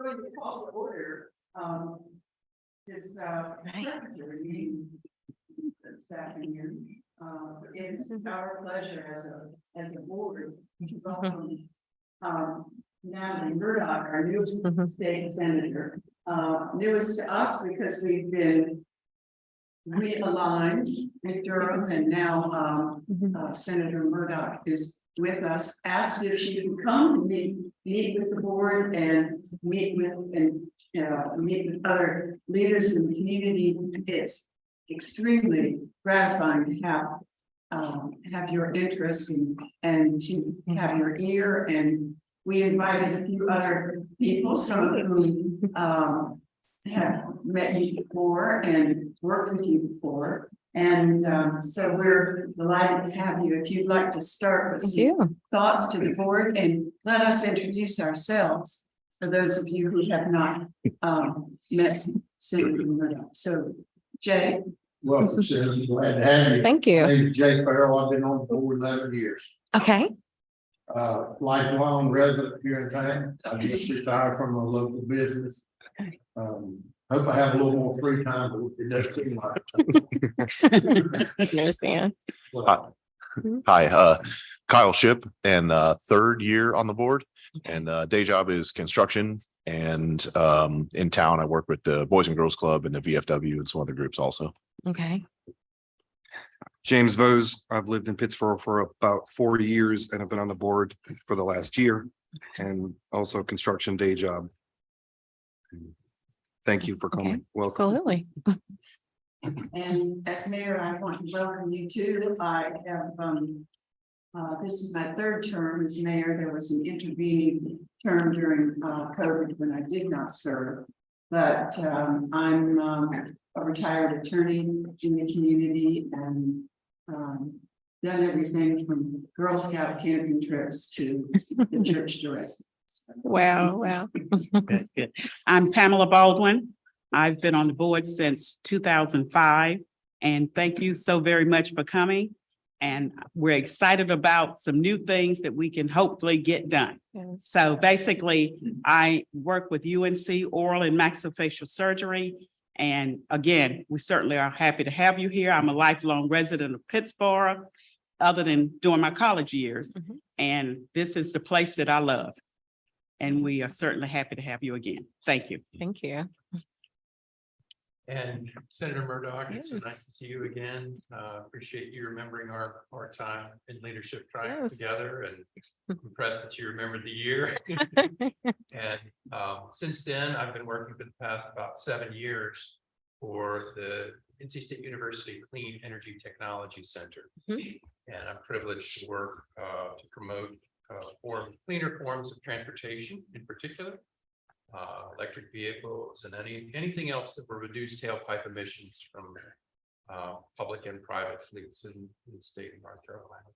Going to call to order, this, secretary meeting this afternoon. It's our pleasure as a board to welcome, Natalie Murdoch, our newest state senator. Newest to us because we've been realigned with Durham, and now, Senator Murdoch is with us, asked if she could come and meet with the board and meet with other leaders in the community. It's extremely gratifying to have your interest and to have your ear. And we invited a few other people, some of whom have met you before and worked with you before. And so we're delighted to have you. If you'd like to start with some thoughts to the board and let us introduce ourselves for those of you who have not met Senator Murdoch. So, Jay. Welcome, Senator. Glad to have you. Thank you. My name is Jay Farrell. I've been on the board 11 years. Okay. Lifelong resident here in town. I just retired from a local business. Hope I have a little more free time, but it does seem like. I understand. Hi, Kyle Ship, and third year on the board, and day job is construction. And in town, I work with the Boys and Girls Club and the VFW and some other groups also. Okay. James Vose. I've lived in Pittsburgh for about 4 years and I've been on the board for the last year, and also construction day job. Thank you for coming. Welcome. Absolutely. And as mayor, I want to welcome you too. I have, this is my third term as mayor. There was an intervening term during COVID when I did not serve. But I'm a retired attorney in the community and done everything from Girl Scout camping trips to the church director. Wow. Wow. Good. I'm Pamela Baldwin. I've been on the board since 2005, and thank you so very much for coming. And we're excited about some new things that we can hopefully get done. Yes. So basically, I work with UNC Oral and Maxillofacial Surgery. And again, we certainly are happy to have you here. I'm a lifelong resident of Pittsburgh, other than during my college years. And this is the place that I love. And we are certainly happy to have you again. Thank you. Thank you. And Senator Murdoch, it's so Yes. nice to see you again. Appreciate you remembering our time in leadership trying Yes. together, and impressed that you remembered the year. And since then, I've been working for the past about 7 years for the NC State University Clean Energy Technology Center. And I'm privileged to work to promote cleaner forms of transportation, in particular. Electric vehicles and anything else that will reduce tailpipe emissions from public and private fleets in the state of North Carolina.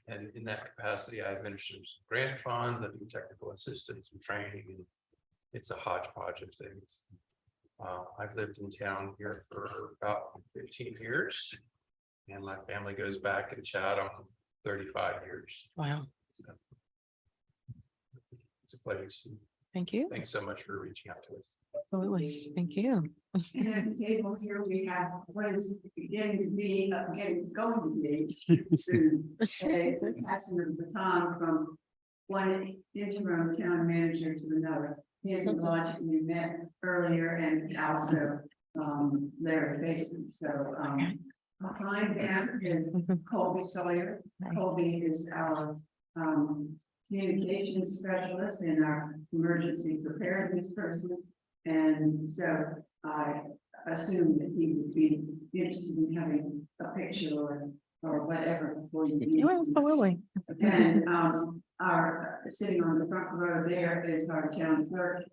And in that capacity, I administer some grant funds, I do technical assistance and training, and it's a hodgepodge of things. I've lived in town here for about 15 years, and my family goes back in Chatham 35 years. Wow. So, it's a pleasure to see you. Thank you. Thanks so much for reaching out to us. Absolutely. Thank you. And at the table here, we have what is going to be soon, passing of the baton from one interim town manager to another. Here's the logic we met earlier, and also Larry Mason. So behind them is Colby Sawyer. Colby is our communications specialist and our emergency preparedness person. And so I assume that he would be interested in having a picture or whatever for you. Absolutely. And our sitting on the front row there is our town clerk,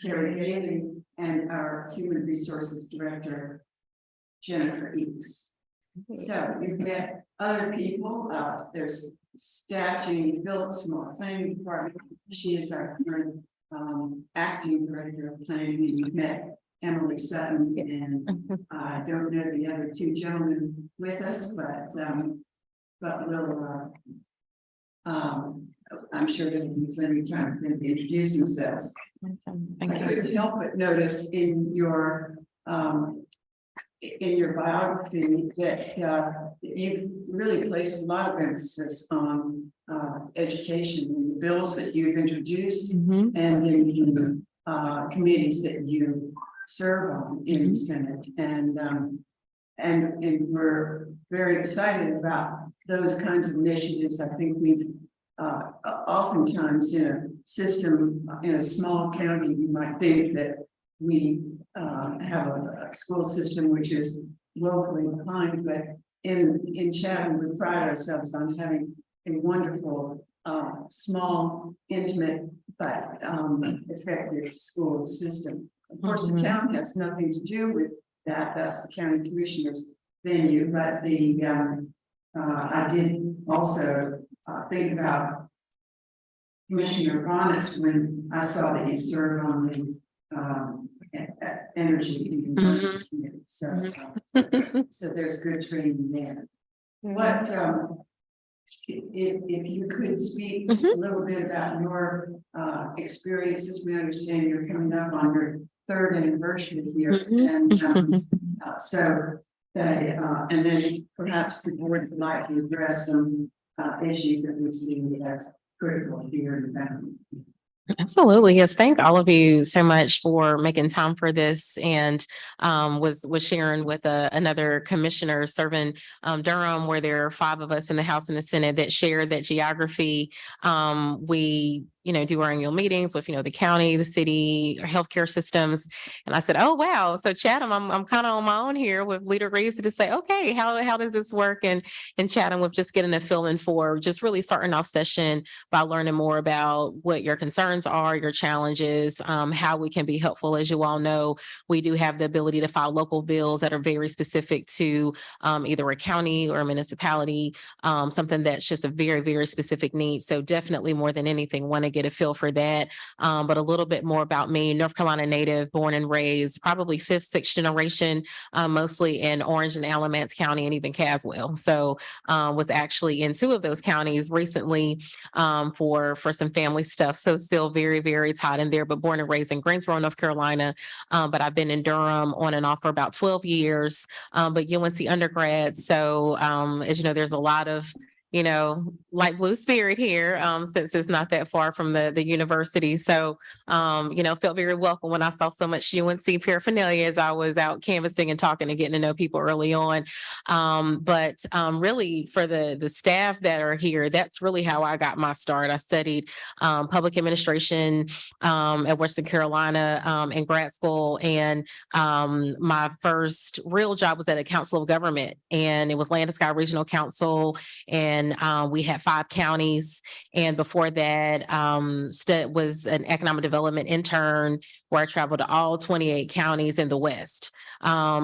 Terry Bailey, and our human resources director, Jennifer Eakes. So we've met other people. There's staff, Jamie Phillips from our planning department. She is our current acting director of planning. We've met Emily Sutton, and I don't know the other two gentlemen with us, but we'll I'm sure there will be plenty of time for them to introduce themselves. Thank I you. couldn't help but notice in your biography that you've really placed a lot of emphasis on education in the bills that you've introduced Mhm. and in the committees that you serve on in the Senate. And we're very excited about those kinds of initiatives. I think we've oftentimes in a system, in a small county, you might think that we have a school system which is woefully behind, but in Chatham, we pride ourselves on having a wonderful, small, intimate, but effective school system. Of course, the town has nothing to do with that. That's the county commissioner's venue, but I did also think about Commissioner Honest when I saw that you served on the energy. and environment committee. So there's good training there. What if you could speak a little bit about your experiences? We understand you're coming up on your third anniversary here, and and then perhaps the board would like to address some issues that we see as critical here in town. Absolutely. Yes. Thank all of you so much for making time for this, and was sharing with another commissioner serving Durham, where there are 5 of us in the House and the Senate that share that geography. We do our annual meetings with, the county, the city, our healthcare systems. And I said, oh, wow. So Chatham, I'm kind of on my own here with Leader Reeves to just say, okay, how does this work? And Chatham with just getting a feeling for just really starting off session by learning more about what your concerns are, your challenges, how we can be helpful. As you all know, we do have the ability to file local bills that are very specific to either a county or a municipality, something that's just a very, very specific need. So definitely more than anything, want to get a feel for that. But a little bit more about me, North Carolina native, born and raised, probably 5th, 6th generation, mostly in Orange and Alamance County and even Caswell. So was actually in 2 of those counties recently for some family stuff. So still very, very tied in there, but born and raised in Greensboro, North Carolina. But I've been in Durham on and off for about 12 years, but UNC undergrad. So as you know, there's a lot of light blue spirit here, since it's not that far from the university. So, felt very welcome when I saw so much UNC paraphernalia as I was out canvassing and talking and getting to know people early on. But really for the staff that are here, that's really how I got my start. I studied public administration at Western Carolina in grad school. And my first real job was at a council of government, and it was Land and Sky Regional Council. And we had 5 counties. And before that, was an economic development intern where I traveled to all 28 counties in the West.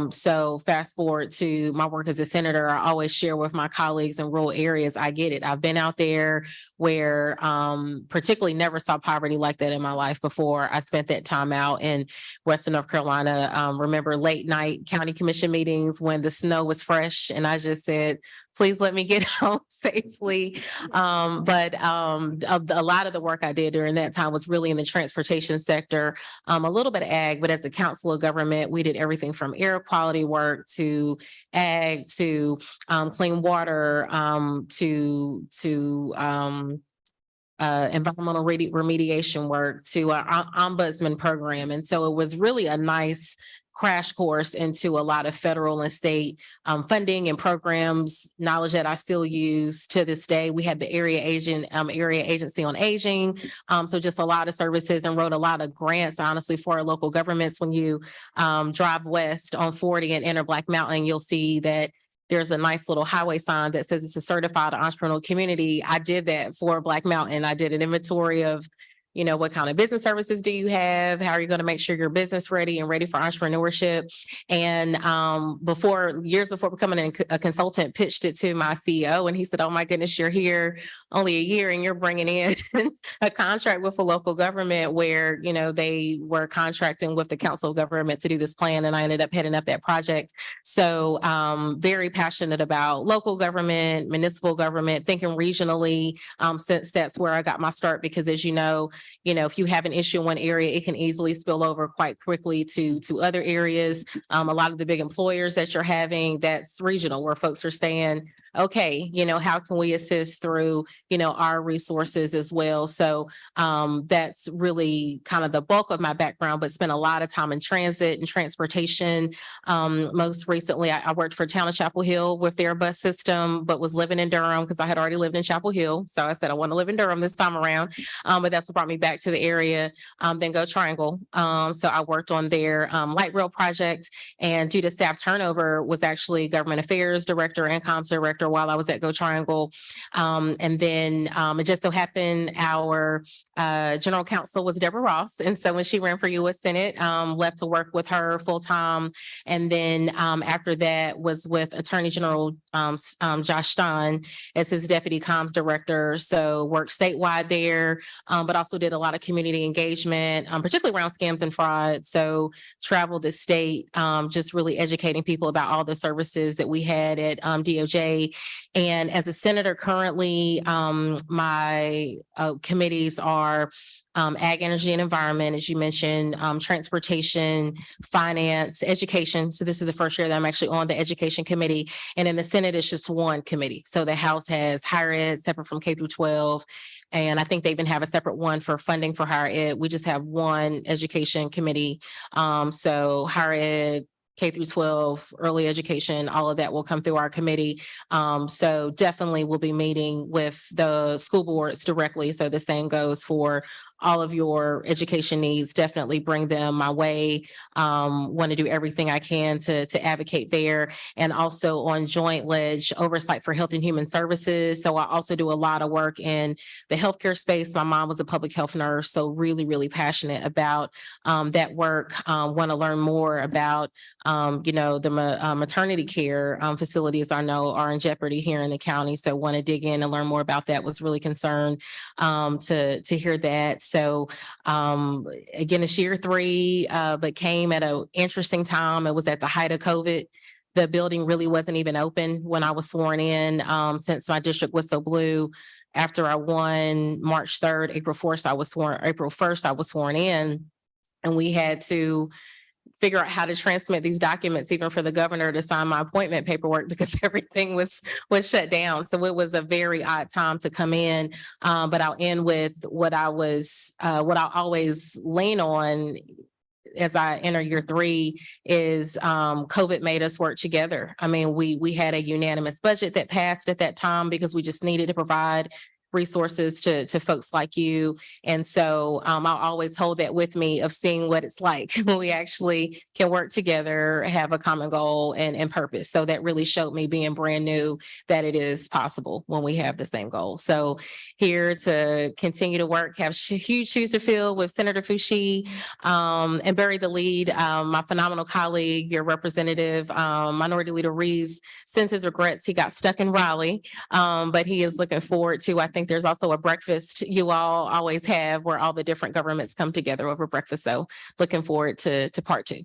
So fast forward to my work as a senator, I always share with my colleagues in rural areas, I get it. I've been out there where particularly never saw poverty like that in my life before. I spent that time out in Western North Carolina. Remember late night county commission meetings when the snow was fresh, and I just said, please let me get home safely. But a lot of the work I did during that time was really in the transportation sector, a little bit of ag, but as a council of government, we did everything from air quality work to ag to clean water to environmental remediation work to our ombudsman program. And so it was really a nice crash course into a lot of federal and state funding and programs, knowledge that I still use to this day. We had the area agency on aging. So just a lot of services, and wrote a lot of grants, honestly, for our local governments. When you drive west on 40 and enter Black Mountain, you'll see that there's a nice little highway sign that says it's a certified entrepreneurial community. I did that for Black Mountain. I did an inventory of you know, what kind of business services do you have? How are you going to make sure you're business ready and ready for entrepreneurship? And years before becoming a consultant, pitched it to my CEO, and he said, "Oh my goodness, you're here only a year and you're bringing in a contract with a local government where, you know, they were contracting with the council of government to do this plan." And I ended up heading up that project. So very passionate about local government, municipal government, thinking regionally, since that's where I got my start. Because as you know, if you have an issue in one area, it can easily spill over quite quickly to other areas. A lot of the big employers that you're having, that's regional, where folks are saying, okay, how can we assist through, our resources as well. So that's really kind of the bulk of my background, but spent a lot of time in transit and transportation. Most recently, I worked for Town of Chapel Hill with their bus system, but was living in Durham because I had already lived in Chapel Hill. So I said, I want to live in Durham this time around. But that's what brought me back to the area. Then Go Triangle. So I worked on their light rail project, and due to staff turnover, was actually government affairs director and comms director while I was at Go Triangle. And then it just so happened our general counsel was Deborah Ross. And so when she ran for U.S. Senate, left to work with her full time. And then after that was with Attorney General Josh Stein as his deputy comms director. So worked statewide there, but also did a lot of community engagement, particularly around scams and fraud. So traveled the state, just really educating people about all the services that we had at DOJ. And as a senator currently, my committees are ag, energy, and environment, as you mentioned, transportation, finance, education. So this is the first year that I'm actually on the education committee. And in the Senate, it's just one committee. So the House has higher ed separate from K through 12. And I think they even have a separate one for funding for higher ed. We just have one education committee. So higher ed, K through 12, early education, all of that will come through our committee. So definitely we'll be meeting with the school boards directly. So the same goes for all of your education needs. Definitely bring them my way. Want to do everything I can to advocate there. And also on Joint Ledge Oversight for Health and Human Services. So I also do a lot of work in the healthcare space. My mom was a public health nurse, so really, really passionate about that work. Want to learn more about the maternity care facilities I know are in jeopardy here in the county. So want to dig in and learn more about that. Was really concerned to hear that. So again, it's year 3, but came at an interesting time. It was at the height of COVID. The building really wasn't even open when I was sworn in, since my district was so blue. After I won March 3rd, April 1st, I was sworn in, and we had to figure out how to transmit these documents, even for the governor to sign my appointment paperwork, because everything was shut down. So it was a very odd time to come in. But I'll end with what I always lean on as I enter year 3 is COVID made us work together. I mean, we had a unanimous budget that passed at that time because we just needed to provide resources to folks like you. And so I'll always hold that with me of seeing what it's like when we actually can work together, have a common goal and purpose. So that really showed me, being brand new, that it is possible when we have the same goal. So here to continue to work, have huge shoes to fill with Senator Foushee, and bury the lead. My phenomenal colleague, your representative, Minority Leader Reeves, sends his regrets. He got stuck in Raleigh, but he is looking forward to, I think there's also a breakfast you all always have where all the different governments come together over breakfast. So looking forward to part 2.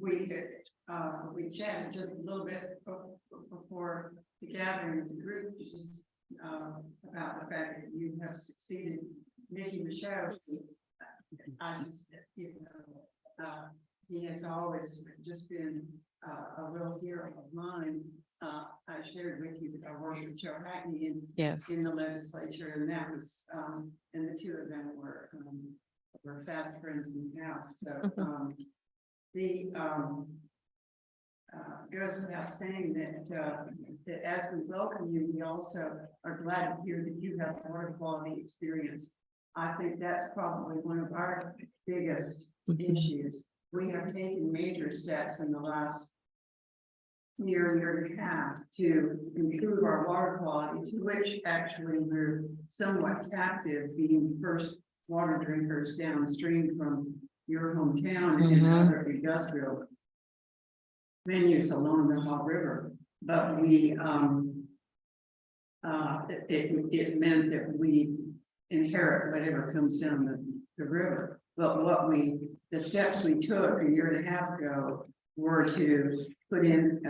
We chatted just a little bit before the gathering of the group, just about the fact that you have succeeded making the show. I just, he has always just been a real hero of mine. I shared with you that I worked with Joe Hackney in the legislature, and that was, and the two of them were fast friends in the house. So goes without saying that as we welcome you, we also are glad to hear that you have water quality experience. I think that's probably one of our biggest issues. We have taken major steps in the last year and a half to improve our water quality, to which actually we're somewhat captive, being the first water drinkers downstream from your hometown and other industrial venues along the Hall River. But we, it meant that we inherit whatever comes down the river. But the steps we took a year and a half ago were to put in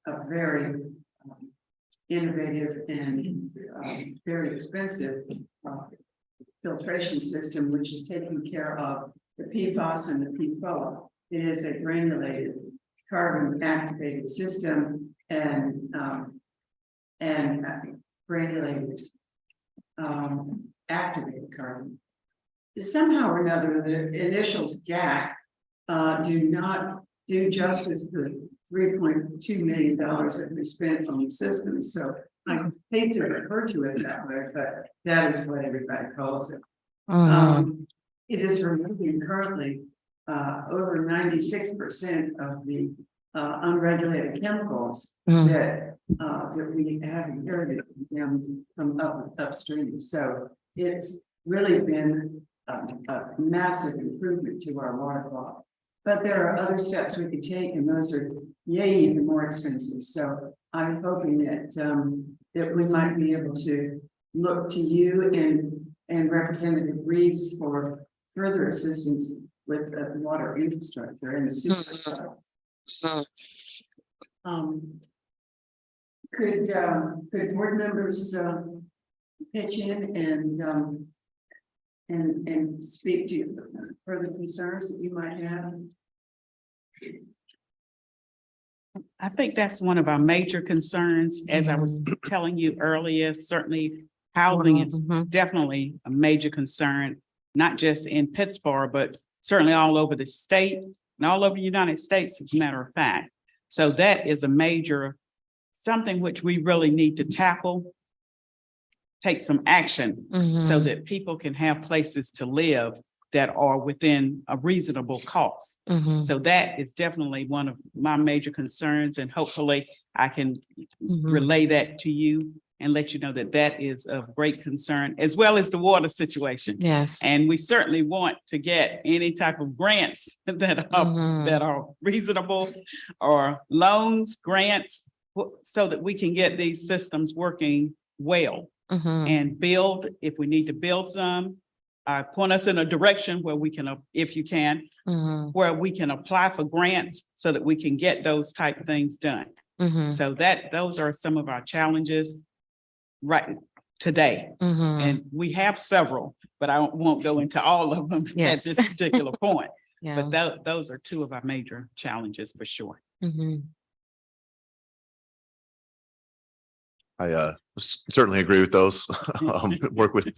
a very innovative and very expensive filtration system, which is taking care of the PFAS and the PFOA. It is a granulated carbon activated system and granulated activated carbon. Somehow or another, the initials GAC do not do justice to the $3.2 million that we spent on the system. So I hate to refer to it that way, but that is what everybody calls it. It is removing currently over 96% of the unregulated chemicals that we have inherited from upstream. So it's really been a massive improvement to our water quality. But there are other steps we could take, and those are even more expensive. So I'm hoping that that we might be able to look to you and Representative Reeves for further assistance with the water infrastructure and the super. Could board members pitch in and speak to further concerns that you might have? I think that's one of our major concerns. As I was telling you earlier, certainly housing is definitely a major concern, not just in Pittsburgh, but certainly all over the state and all over the United States, as a matter of fact. So that is a major, something which we really need to tackle, take some action so that people can have places to live that are within a reasonable cost. So that is definitely one of my major concerns, and hopefully I can relay that to you and let you know that that is of great concern, as well as the water situation. Yes. And we certainly want to get any type of grants that are reasonable, or loans, grants, so that we can get these systems working well and build, if we need to build some, point us in a direction where we can, if you can, where we can apply for grants so that we can get those type of things done. So those are some of our challenges right today. And we have several, but I won't go into all of them at this particular point. But those are two of our major challenges for sure. I certainly agree with those. Work with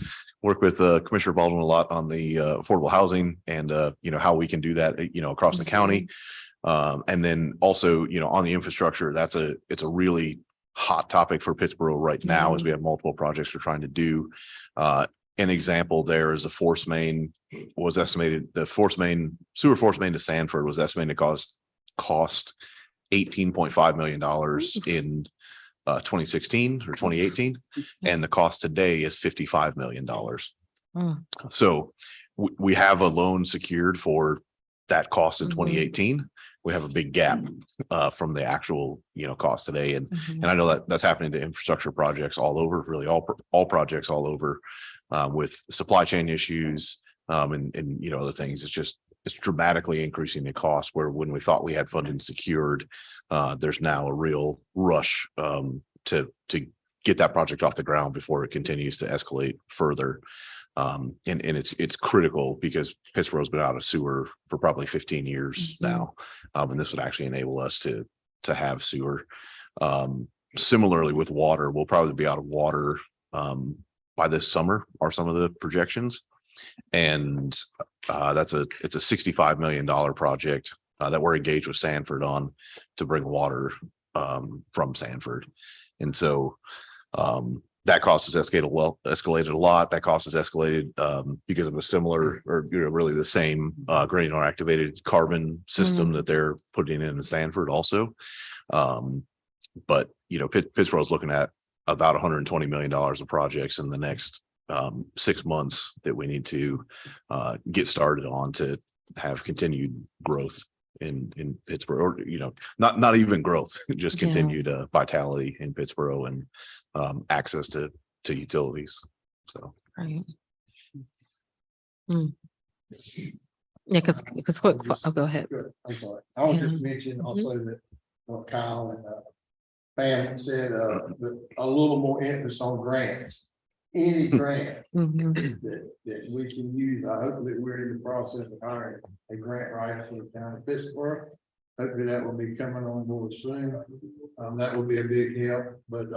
Commissioner Baldwin a lot on the affordable housing and how we can do that across the county. And then also on the infrastructure, it's a really hot topic for Pittsburgh right now, as we have multiple projects we're trying to do. An example there is the force main was estimated, sewer force main to Sanford was estimated to cost $18.5 million in 2016 or 2018, and the cost today is $55 million. So we have a loan secured for that cost in 2018. We have a big gap from the actual cost today, and I know that that's happening to infrastructure projects all over, really all projects all over, with supply chain issues and other things. It's dramatically increasing the cost, where when we thought we had funding secured, there's now a real rush to get that project off the ground before it continues to escalate further. And it's critical because Pittsburgh's been out of sewer for probably 15 years now. And this would actually enable us to have sewer. Similarly with water, we'll probably be out of water by this summer are some of the projections. And it's a $65 million project that we're engaged with Sanford on to bring water from Sanford. And so that cost has escalated a lot. That cost has escalated because of a similar or really the same granular activated carbon system that they're putting in Sanford also. But Pittsburgh is looking at about $120 million of projects in the next 6 months that we need to get started on to have continued growth in Pittsburgh, or not even growth, just Yeah. continued vitality in Pittsburgh and access to utilities. So Right. Yeah, because quick, oh, go ahead. Good, I'm sorry. I was Yeah. just mentioning also that what Kyle and Pam said, that a little more emphasis on grants. Any grant Mhm. that we can use. I hope that we're in the process of hiring a grant writer for the town of Pittsburgh. Hopefully that will be coming on board soon. That will be a big help, but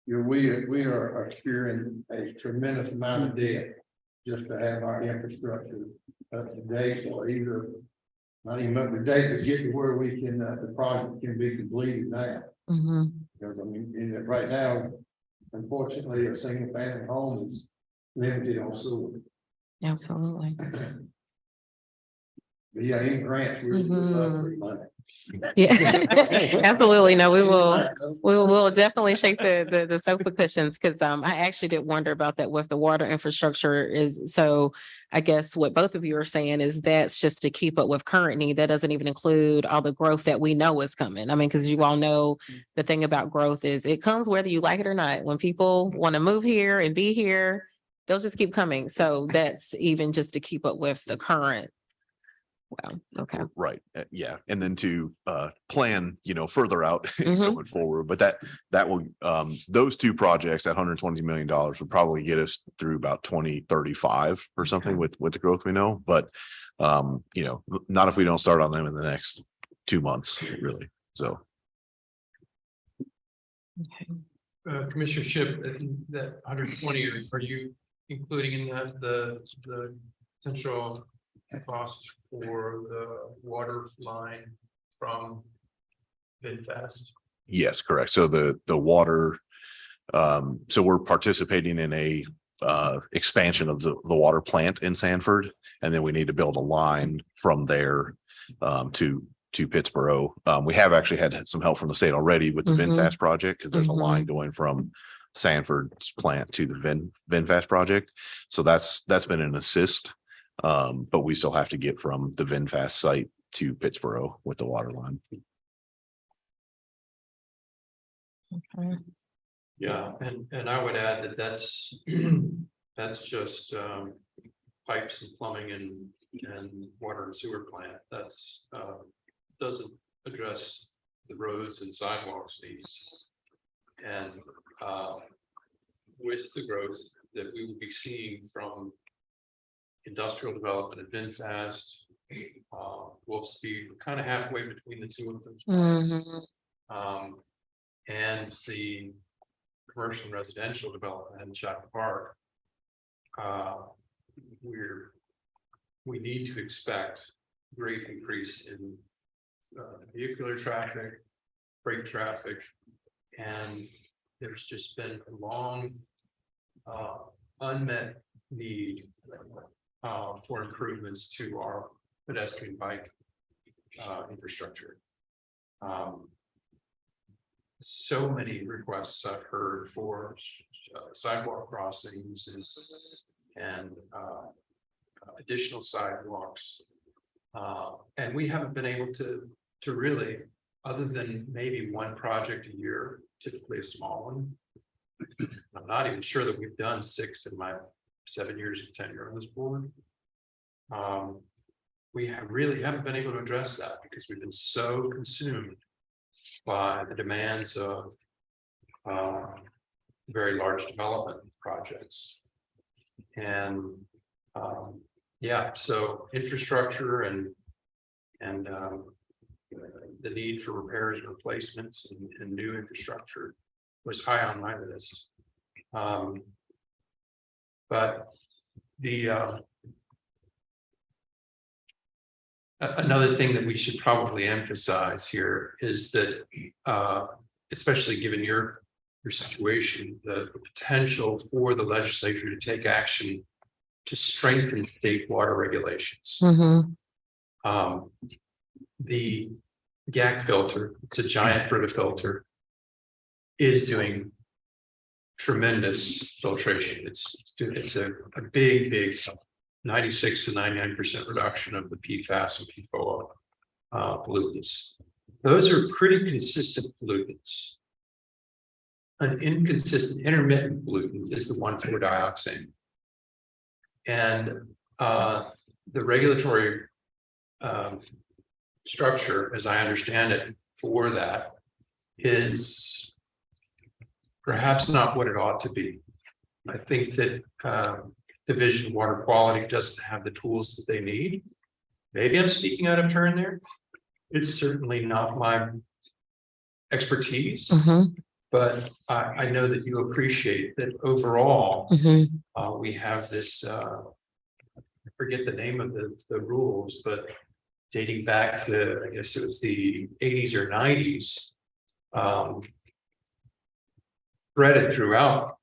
we are accruing a tremendous amount of debt just to have our infrastructure up to date, or either not even up to date, but get to where we can, the project can be completed now. Mhm. Because I mean, right now, unfortunately, a single family home is limited on sewer. Absolutely. But yeah, any grants, we're love free money. Yeah, absolutely. No, we'll definitely shake the sofa cushions, because I actually did wonder about that with the water infrastructure is, so I guess what both of you are saying is that's just to keep up with current need. That doesn't even include all the growth that we know is coming. I mean, because you all know the thing about growth is it comes whether you like it or not. When people want to move here and be here, they'll just keep coming. So that's even just to keep up with the current. Wow, okay. right, yeah, and then to plan, further out Mhm. going forward. But that will those two projects at $120 million would probably get us through about 2035 or something with the growth we know. But not if we don't start on them in the next 2 months, really. So. Okay. Commissioner Ship, that 120, are you including in that the potential cost for the water line from VinFast? Yes, correct. So the water, so we're participating in a expansion of the water plant in Sanford, and then we need to build a line from there to Pittsburgh. We have actually had some help from the state already with the Mhm. VinFast project, because there's a Mhm. line going from Sanford's plant to the VinFast project. So that's been an assist. But we still have to get from the VinFast site to Pittsburgh with the water line. Okay. Yeah, and I would add that that's just pipes and plumbing and water and sewer plant. That's doesn't address the roads and sidewalks needs. And with the growth that we will be seeing from industrial development at VinFast, Wolfspeed, kind of halfway between the two of those plants. Mhm. And the commercial and residential development in Chapel Park. We need to expect great increase in vehicular traffic, freight traffic, and there's just been a long unmet need for improvements to our pedestrian bike infrastructure. So many requests I've heard for sidewalk crossings and additional sidewalks. And we haven't been able to really, other than maybe one project a year, typically a small one. I'm not even sure that we've done 6 in my 7 years of tenure on this board. We really haven't been able to address that because we've been so consumed by the demands of very large development projects. And yeah, so infrastructure and the need for repairs and replacements and new infrastructure was high on my list. But the another thing that we should probably emphasize here is that especially given your your situation, the potential for the legislature to take action to strengthen state water regulations. Mhm. The GAC filter, it's a giant Brita filter, is doing tremendous filtration. It's a big 96 to 99% reduction of the PFAS and PFOA pollutants. Those are pretty consistent pollutants. An inconsistent intermittent pollutant is the 1,4-dioxane. And the regulatory structure, as I understand it, for that is perhaps not what it ought to be. I think that Division of Water Quality doesn't have the tools that they need. Maybe I'm speaking out of turn there. It's certainly not my expertise, Mhm. but I know that you appreciate that overall, Mhm. we have this, I forget the name of the rules, but dating back to, I guess it was the 80s or 90s, threaded throughout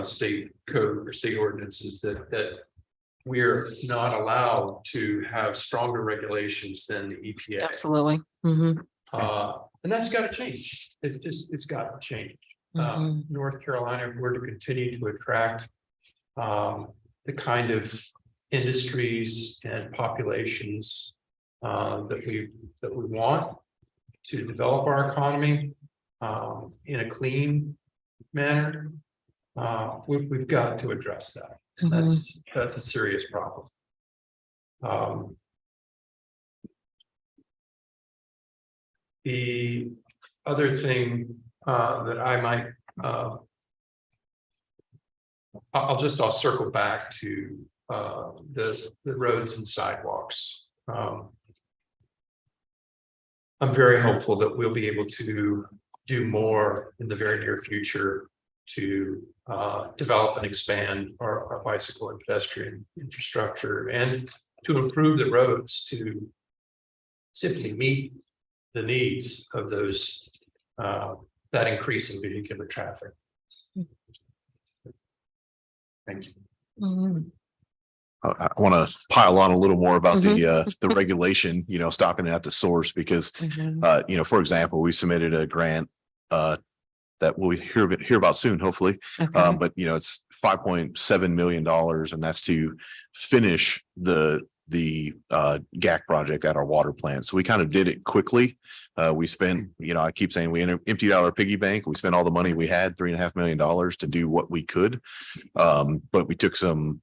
state code or state ordinances that we're not allowed to have stronger regulations than the EPA. Absolutely. Mhm. And that's got to change. It's got to change. Mhm. North Carolina, if we're to continue to attract the kind of industries and populations that we want to develop our economy in a clean manner, we've got to address that. And that's a serious problem. The other thing that I might, I'll circle back to the roads and sidewalks. I'm very hopeful that we'll be able to do more in the very near future to develop and expand our bicycle and pedestrian infrastructure and to improve the roads to simply meet the needs of those that increase in vehicular traffic. Thank you. Mhm. I want to pile on a little more about the regulation, stopping it at the source, because, Mhm. for example, we submitted a grant that we'll hear about soon, hopefully. Okay. But it's $5.7 million, and that's to finish the GAC project at our water plant. So we kind of did it quickly. We spent, I keep saying we emptied out our piggy bank. We spent all the money we had, $3.5 million to do what we could. But we took some,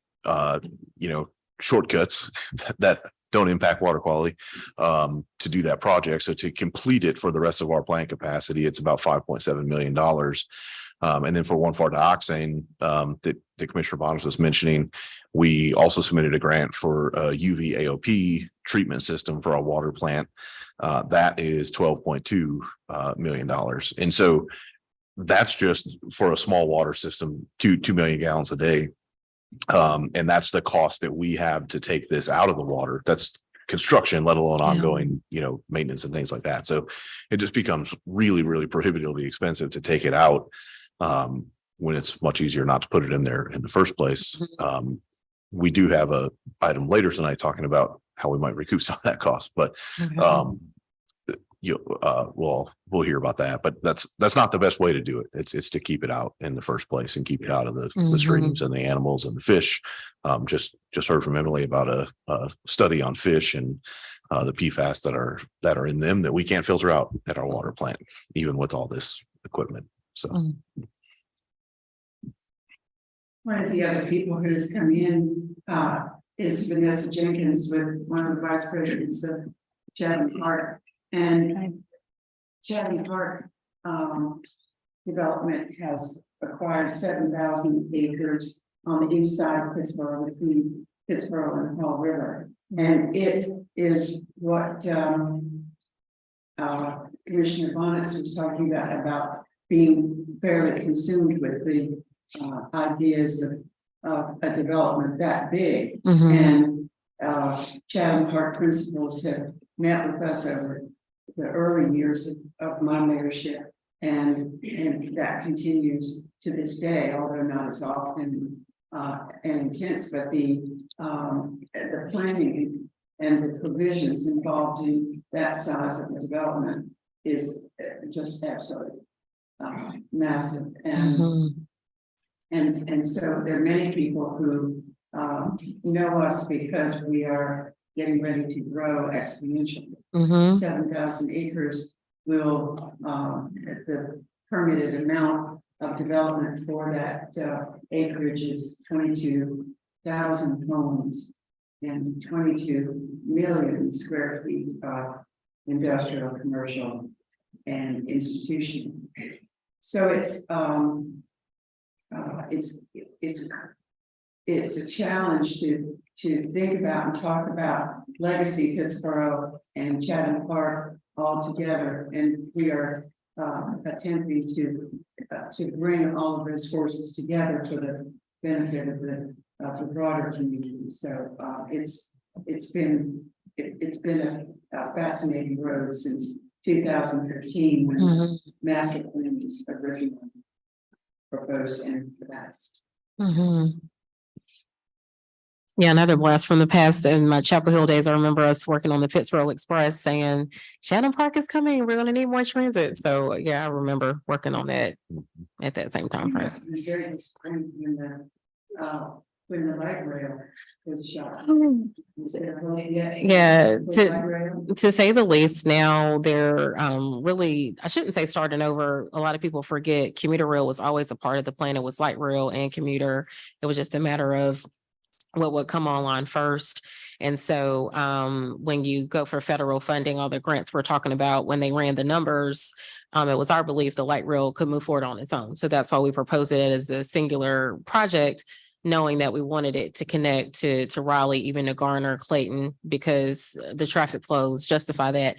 shortcuts that don't impact water quality to do that project. So to complete it for the rest of our plant capacity, it's about $5.7 million. And then for 1,4-dioxane that Commissioner Bonner was mentioning, we also submitted a grant for a UV AOP treatment system for our water plant. That is $12.2 million. And so that's just for a small water system, 2 million gallons a day. And that's the cost that we have to take this out of the water. That's construction, let alone ongoing, maintenance and things like that. So it just becomes really, really prohibitively expensive to take it out when it's much easier not to put it in there in the first place. We do have a item later tonight talking about how we might recoup some of that cost, but we'll hear about that. But that's not the best way to do it. It's to keep it out in the first place and keep it out of the streams and the animals and the fish. Just heard from Emily about a study on fish and the PFAS that are in them that we can't filter out at our water plant, even with all this equipment. So. One of the other people who's come in is Vanessa Jenkins, with one of the vice presidents of Chatham Park. And Chatham Park development has acquired 7,000 acres on the east side of Pittsburgh, between Pittsburgh and Fall River. And it is what Commissioner Bonus was talking about being fairly consumed with the ideas of a development that big. And Chatham Park principals have met with us over the early years of my mayorship and that continues to this day, although not as often and intense, but the planning and the provisions involved in that size of the development is just absolutely massive. Mhm. And so there are many people who know us because we are getting ready to grow exponentially. Mhm. 7,000 acres will, the permitted amount of development for that acreage is 22,000 homes and 22 million square feet of industrial, commercial, and institutional. So it's a challenge to think about and talk about legacy Pittsboro and Chatham Park all together, and we are attempting to bring all of those forces together for the benefit of the broader community. So it's been a fascinating road since 2015 when Mhm. master plan was originally proposed and passed. Mhm. Yeah, another blast from the past. In my Chapel Hill days, I remember us working on the Pittsboro Express saying, Shannon Park is coming, we're gonna need more transit. So, yeah, I remember working on that at that same time You frame. must have been very disappointed when the light rail was shot. Was it really yet? Yeah, The light rail? to say the least. Now they're really, I shouldn't say starting over. A lot of people forget commuter rail was always a part of the plan. It was light rail and commuter. It was just a matter of what would come online first. And so when you go for federal funding, all the grants we're talking about, when they ran the numbers, it was our belief the light rail could move forward on its own. So that's why we proposed it as a singular project, knowing that we wanted it to connect to Raleigh, even to Garner, Clayton, because the traffic flows justify that.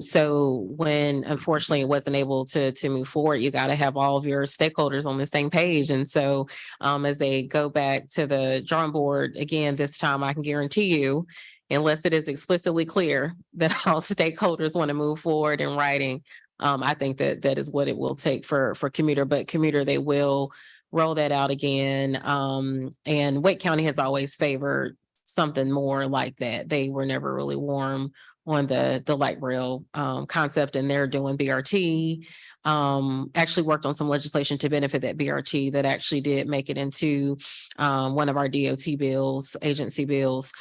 So when unfortunately it wasn't able to move forward, you got to have all of your stakeholders on the same page. And so as they go back to the drawing board again, this time I can guarantee you, unless it is explicitly clear that all stakeholders want to move forward in writing, I think that is what it will take for commuter. But commuter, they will roll that out again. And Wake County has always favored something more like that. They were never really warm on the light rail concept, and they're doing BRT. Actually worked on some legislation to benefit that BRT that actually did make it into one of our DOT bills, agency bills.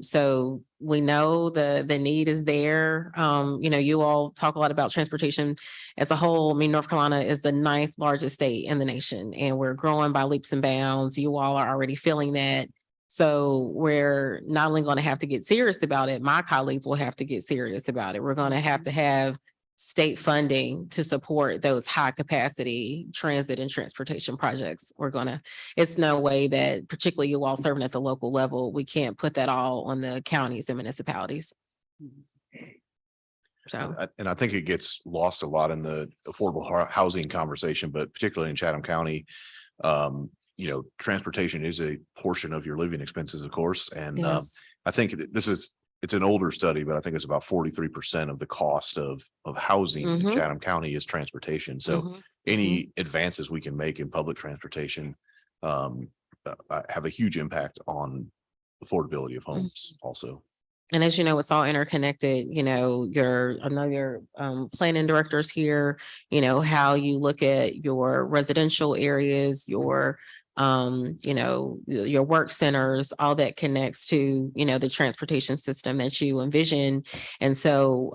So we know the need is there. You all talk a lot about transportation as a whole. I mean, North Carolina is the 9th largest state in the nation, and we're growing by leaps and bounds. You all are already feeling that. So we're not only going to have to get serious about it, my colleagues will have to get serious about it. We're going to have state funding to support those high capacity transit and transportation projects. It's no way that, particularly you all serving at the local level, we can't put that all on the counties and municipalities. So, And I think it gets lost a lot in the affordable housing conversation, but particularly in Chatham County, transportation is a portion of your living expenses, of course. And yes. I think it's an older study, but I think it's about 43% of the cost of housing in Mhm. Chatham County is transportation. So Mhm. any advances we can make in public transportation have a huge impact on affordability of homes also. And as you know, it's all interconnected. I know your planning directors here, how you look at your residential areas, your work centers, all that connects to, the transportation system that you envision. And so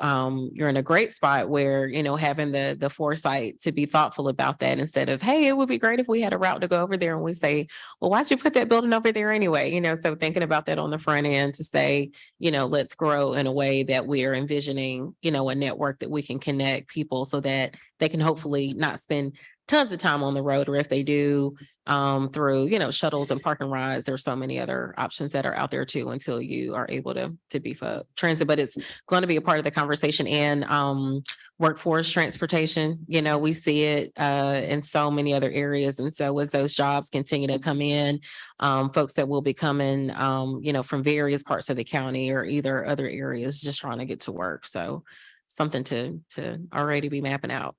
you're in a great spot where, having the foresight to be thoughtful about that instead of, hey, it would be great if we had a route to go over there. And we say, well, why'd you put that building over there anyway? So thinking about that on the front end to say, let's grow in a way that we are envisioning, a network that we can connect people so that they can hopefully not spend tons of time on the road, or if they do through, shuttles and parking rides, there's so many other options that are out there too until you are able to beef up transit. But it's going to be a part of the conversation. And workforce transportation, we see it in so many other areas. And so as those jobs continue to come in, folks that will be coming, from various parts of the county or either other areas just trying to get to work. So something to already be mapping out.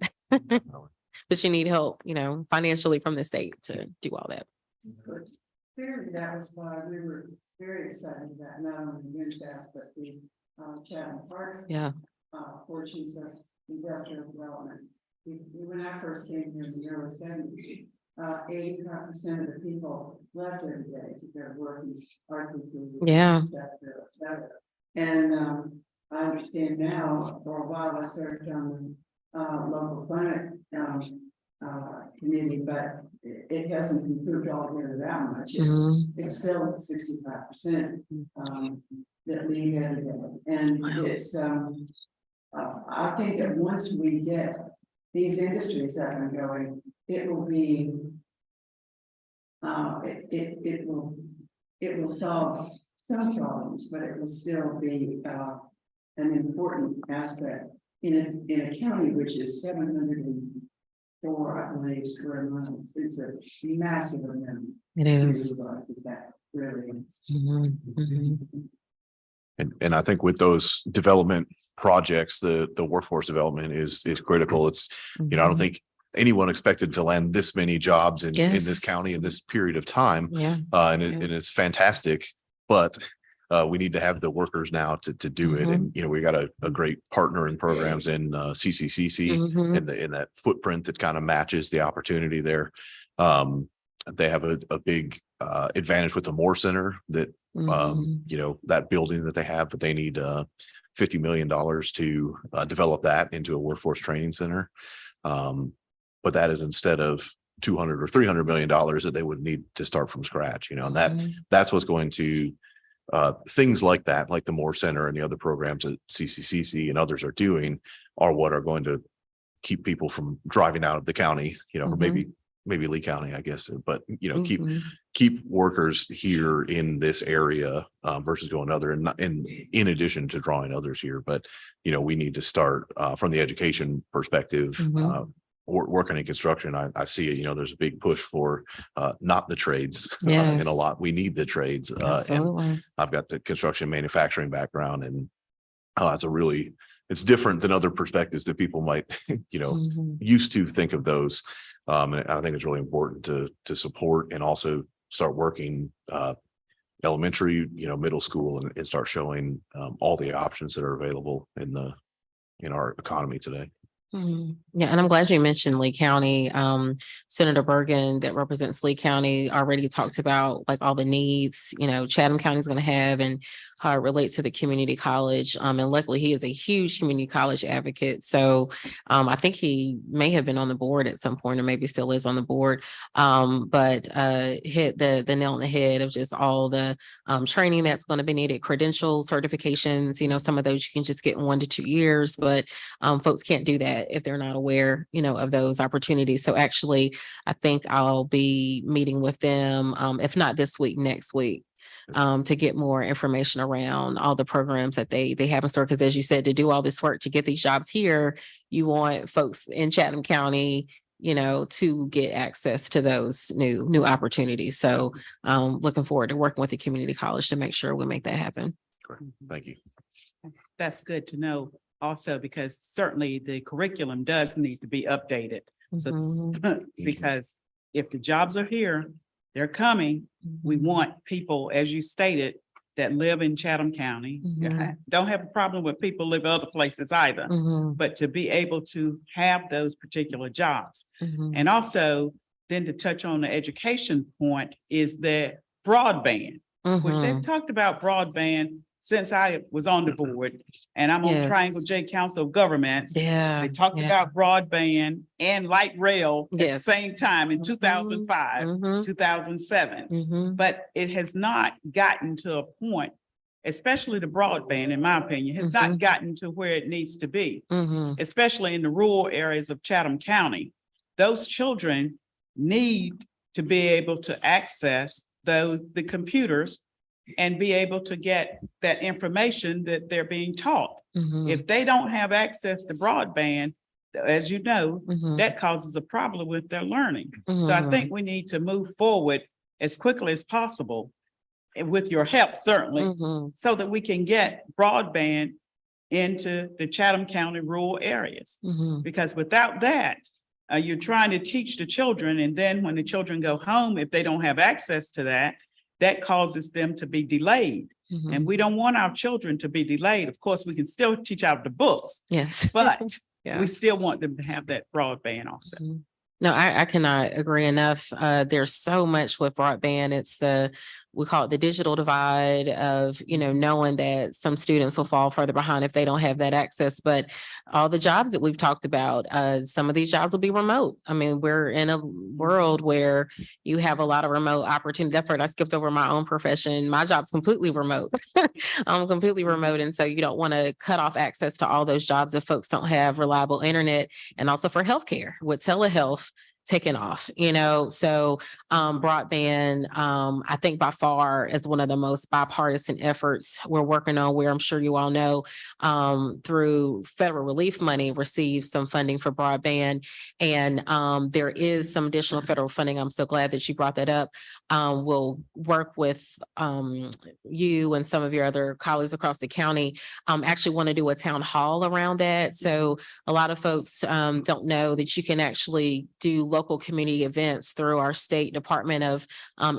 But you need help, financially from the state to do all that. Clearly, that was why we were very excited about not only the Winchester, but the Chatham Park. Yeah. Portions of industrial development. When I first came here in the early 70s, 85% of the people left every day to go work in RTP. Yeah. Et cetera. And I understand now, for a while I served on the local climate committee, but it hasn't improved altogether that much. It's still 65% that leave every day. And it's I think that once we get these industries up and going, it will be it will solve some problems, but it will still be an important aspect in a county which is 704, I believe, square miles. It's a massive amount. It is. That really is. And I think with those development projects, the workforce development is critical. It's, I don't think anyone expected to land this many jobs in this county in this period of time. Yeah. And it's fantastic, but we need to have the workers now to do it. And, we got a great partner in programs in CCCC in that footprint that kind of matches the opportunity there. They have a big advantage with the Moore Center that, that building that they have, but they need $50 million to develop that into a workforce training center. But that is instead of $200 or $300 million that they would need to start from scratch, and that's what's going to things like that, like the Moore Center and the other programs that CCCC and others are doing are what are going to keep people from driving out of the county, or maybe Lee County, I guess, but keep workers here in this area versus going other and in addition to drawing others here. But we need to start from the education perspective. Working in construction, I see it. There's a big push for not the trades in a lot. We need the trades. And I've got the construction manufacturing background, and it's different than other perspectives that people might used to think of those. And I think it's really important to support and also start working elementary, middle school, and start showing all the options that are available in our economy today. Yeah, and I'm glad you mentioned Lee County. Senator Bergen that represents Lee County already talked about like all the needs, Chatham County is going to have and how it relates to the community college. And luckily he is a huge community college advocate. So I think he may have been on the board at some point or maybe still is on the board. But hit the nail on the head of just all the training that's going to be needed, credentials, certifications, some of those you can just get in 1 to 2 years, but folks can't do that if they're not aware, of those opportunities. So actually, I think I'll be meeting with them, if not this week, next week, to get more information around all the programs that they have in store. Because as you said, to do all this work to get these jobs here, you want folks in Chatham County, to get access to those new opportunities. So looking forward to working with the community college to make sure we make that happen. Great. Thank you. That's good to know also, because certainly the curriculum does need to be updated. So, because if the jobs are here, they're coming. We want people, as you stated, that live in Chatham County. I don't have a problem with people live other places either, but to be able to have those particular jobs. And also then to touch on the education point is that broadband, which they've talked about broadband since I was on the board, and I'm on Triangle J Council of Governments. They talked about broadband and light rail at the same time in 2005, 2007. But it has not gotten to a point, especially the broadband, in my opinion, has not gotten to where it needs to be, especially in the rural areas of Chatham County. Those children need to be able to access the computers and be able to get that information that they're being taught. If they don't have access to broadband, as you know, that causes a problem with their learning. So I think we need to move forward as quickly as possible, and with your help, certainly, so that we can get broadband into the Chatham County rural areas. Mhm. Because without that, you're trying to teach the children, and then when the children go home, if they don't have access to that, that causes them to be delayed. Mhm. And we don't want our children to be delayed. Of course, we can still teach out the books, Yes. but Yeah. we still want them to have that broadband also. Mhm. No, I cannot agree enough. There's so much with broadband. It's we call it the digital divide of, knowing that some students will fall further behind if they don't have that access. But all the jobs that we've talked about, some of these jobs will be remote. I mean, we're in a world where you have a lot of remote opportunity. That's right. I skipped over my own profession. My job's completely remote. I'm completely remote. And so you don't want to cut off access to all those jobs if folks don't have reliable internet, and also for healthcare with telehealth taken off, so broadband, I think by far is one of the most bipartisan efforts we're working on, where I'm sure you all know, through federal relief money receives some funding for broadband. And there is some additional federal funding. I'm so glad that you brought that up. We'll work with you and some of your other colleagues across the county. Actually want to do a town hall around that. So a lot of folks don't know that you can actually do local community events through our state Department of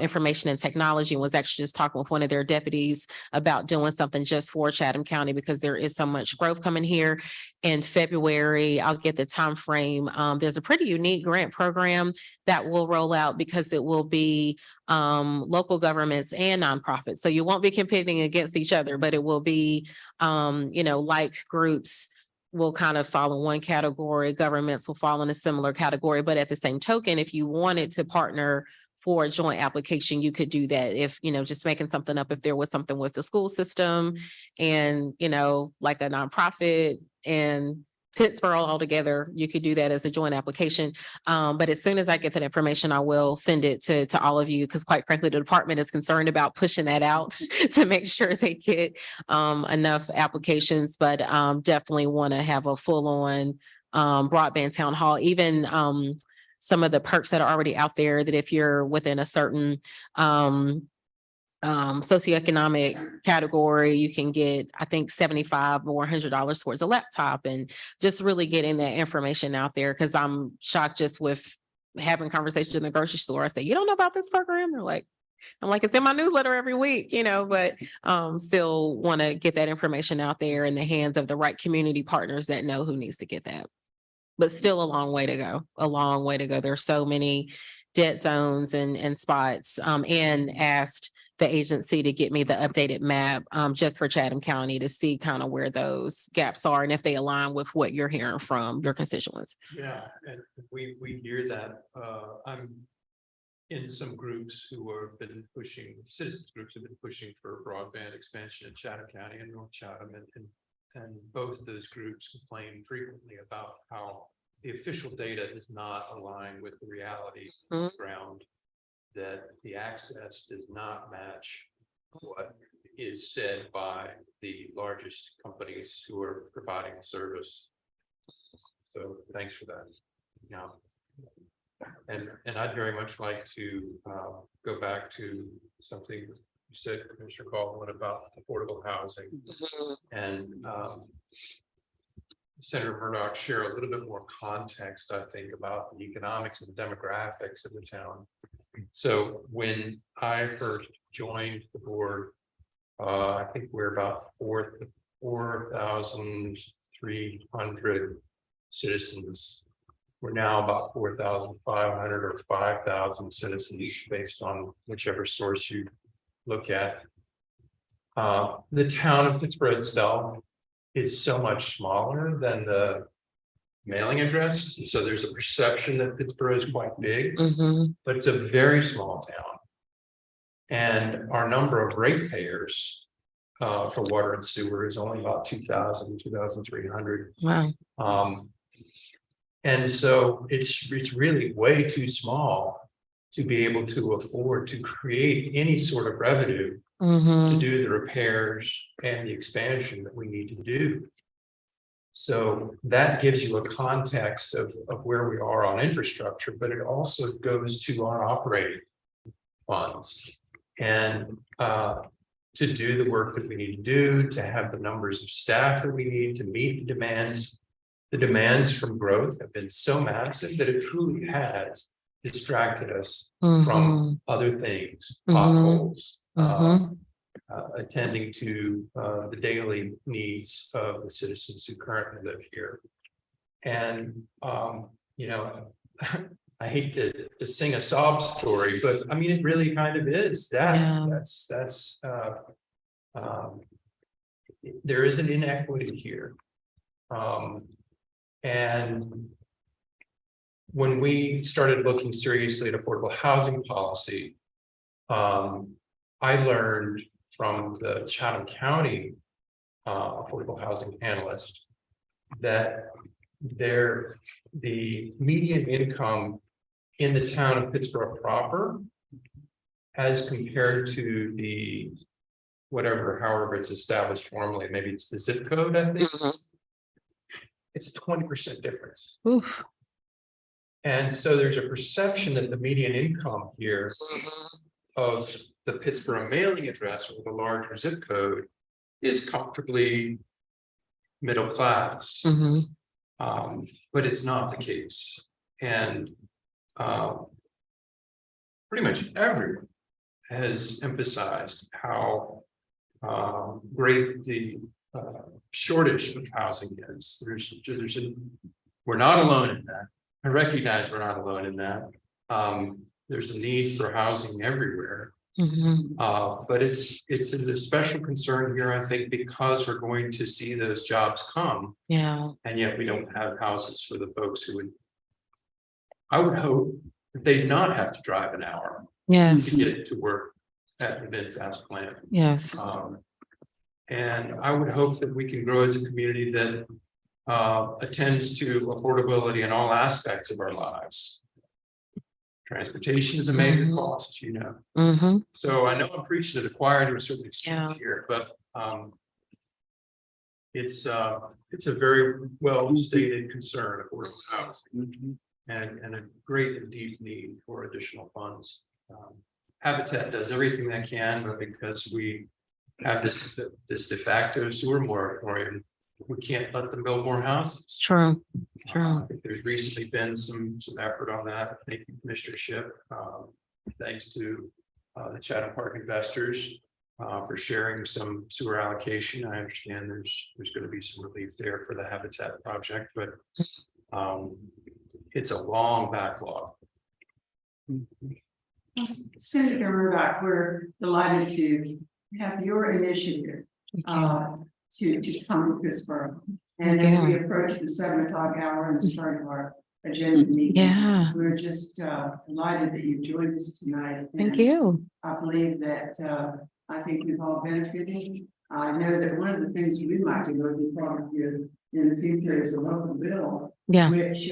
Information and Technology, and was actually just talking with one of their deputies about doing something just for Chatham County, because there is so much growth coming here. In February, I'll get the time frame. There's a pretty unique grant program that will roll out, because it will be local governments and nonprofits. So you won't be competing against each other, but it will be, like groups will kind of fall in one category, governments will fall in a similar category. But at the same token, if you wanted to partner for a joint application, you could do that. If, just making something up, if there was something with the school system and, like a nonprofit and Pittsburgh all together, you could do that as a joint application. But as soon as I get that information, I will send it to all of you, because quite frankly, the department is concerned about pushing that out to make sure they get enough applications, but definitely want to have a full-on broadband town hall. Even some of the perks that are already out there, that if you're within a certain socioeconomic category, you can get, I think, $75 or $100 towards a laptop, and just really getting that information out there. Cause I'm shocked just with having conversations in the grocery store. I say, you don't know about this program? They're like, I'm like, it's in my newsletter every week, but still want to get that information out there in the hands of the right community partners that know who needs to get that. But still a long way to go, a long way to go. There's so many dead zones and spots, and asked the agency to get me the updated map just for Chatham County to see kind of where those gaps are and if they align with what you're hearing from your constituents. Yeah, and we hear that. I'm in some groups who have been pushing, citizens groups have been pushing for broadband expansion in Chatham County and North Chatham, and both of those groups complain frequently about how the official data does not align with the reality on the ground, that the access does not match what is said by the largest companies who are providing the service. So thanks for that. Yeah. And I'd very much like to go back to something you said, Commissioner Baldwin, about affordable housing. And Senator Murdoch share a little bit more context, I think, about the economics and demographics of the town. So when I first joined the board, I think we're about 4,300 citizens. We're now about 4,500 or 5,000 citizens, based on whichever source you look at. The town of Pittsburgh itself is so much smaller than the mailing address. So there's a perception that Pittsburgh is quite big, but it's a very small town. And our number of ratepayers for water and sewer is only about 2,000, 2,300. Wow. And so it's really way too small to be able to afford to create any sort of revenue to do the repairs and the expansion that we need to do. So that gives you a context of where we are on infrastructure, but it also goes to our operating funds. And to do the work that we need to do, to have the numbers of staff that we need to meet the demands. The demands from growth have been so massive that it truly has distracted us Mhm. from other things, Mhm. potholes, Mhm. attending to the daily needs of the citizens who currently live here. And you know, I hate to sing a sob story, but I mean, it really kind of is that. Yeah. That's there is an inequity here. And when we started looking seriously at affordable housing policy, I learned from the Chatham County affordable housing analyst that the median income in the town of Pittsburgh proper, as compared to the however it's established formally, maybe it's the zip code, I think, Mhm. it's a 20% difference. Oof. And so there's a perception that the median income here Mhm. of the Pittsburgh mailing address or the larger zip code is comfortably middle class. Mhm. But it's not the case. And pretty much everyone has emphasized how great the shortage of housing is. We're not alone in that. I recognize we're not alone in that. There's a need for housing everywhere. Mhm. But it's a special concern here, I think, because we're going to see those jobs come, Yeah. and yet we don't have houses for the folks who would. I would hope that they'd not have to drive an hour Yes. to get to work at the VinFast plant. Yes. And I would hope that we can grow as a community that attends to affordability in all aspects of our lives. Transportation is a major Mhm. cost, you know. Mm-hmm. So I know I'm preaching to the choir to a certain extent Yeah. here, but it's a very well stated concern of affordable housing and a great and deep need for additional funds. Habitat does everything they can, but because we have this de facto sewer moratorium, we can't let them build more houses. True. I True. think there's recently been some effort on that. Thank you, Commissioner Ship. Thanks to the Chatham Park investors for sharing some sewer allocation. I understand there's going to be some relief there for the Habitat project, but it's a long backlog. Senator Murdoch, we're delighted to have your initiative to come to Pittsburgh. And as we approach the 7 o'clock hour and the start of our agenda meeting, Yeah. we're just delighted that you've joined us tonight. Thank And you. I believe that I think we've all benefited. I know that one of the things we might be looking for here in the future is a local bill, Yeah. which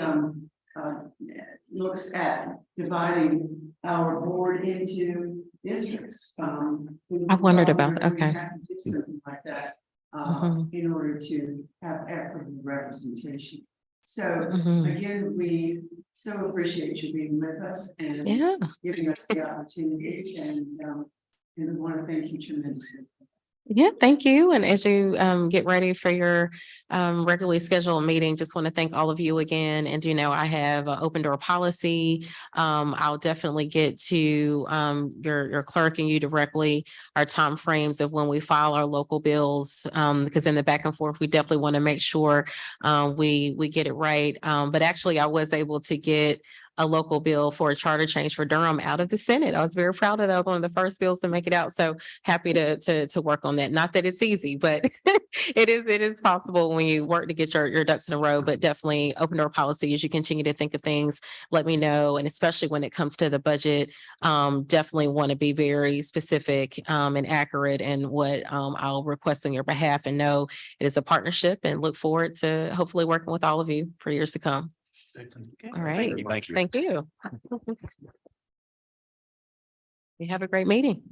looks at dividing our board into districts. I wondered about that. We Okay. have to do something like that Mhm. in order to have equitable representation. So Mhm. again, we so appreciate you being with us and Yeah. giving us the opportunity, and we want to thank you tremendously. Yeah, thank you. And as you get ready for your regularly scheduled meeting, just want to thank all of you again. And I have an open door policy. I'll definitely get to your clerk and you directly our time frames of when we file our local bills. Because in the back and forth, we definitely want to make sure we get it right. But actually, I was able to get a local bill for a charter change for Durham out of the Senate. I was very proud of that. I was one of the first bills to make it out. So happy to work on that. Not that it's easy, but it is possible when you work to get your ducks in a row, but definitely open door policy as you continue to think of things, let me know. And especially when it comes to the budget, definitely want to be very specific and accurate in what I'll request on your behalf, and know it is a partnership, and look forward to hopefully working with all of you for years to come. All right. Thank you. Thank you. You have a great meeting.